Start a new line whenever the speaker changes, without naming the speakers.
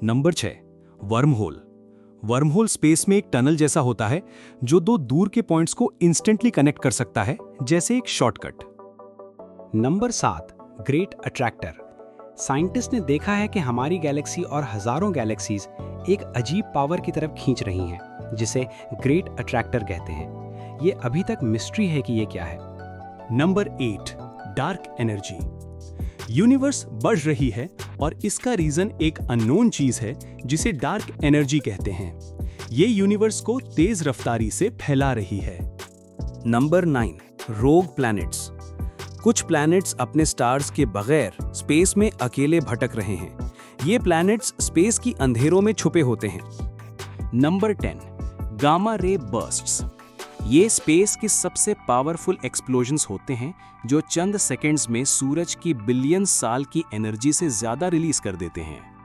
Number 6, worm hole. Worm hole space में एक tunnel जैसा होता है जो दो दूर के पॉइंट्स को इंस्टेंटली कनेक्ट कर सकता है, जैसे एक shortcut.
Number 7, great attractor. Scientist ने देखा है कि हमारी गैलेक्सी और हजारों गैलेक्सीज एक अजीब पावर की तरफ खींच रही हैं, जिसे ग्रेट अट्रैक्टर कहते हैं। ये अभी तक मिस्ट्री है कि ये क्या है।
Number 8, dark energy. यूनिवर्स बढ़ रही है और इसका रीजन एक अननोन चीज है जिसे डार्क एनर्जी कहते हैं। ये यूनिवर्स को तेज रफ्तारी से फैला रही है।
नंबर 9, रोग प्लैनेट्स। कुछ प्लैनेट्स अपने स्टार्स के बगैर स्पेस में अकेले भटक रहे हैं। ये प्लैनेट्स स्पेस की अंधेरों में छुपे होते हैं। Number 10, gamma ray bursts. ये स्पेस के सबसे पावरफुल एक्सप्लोजन्स होते हैं जो चंद सेकंड्स में सूरज की बिलियन साल की एनर्जी से ज्यादा रिलीज कर देते हैं।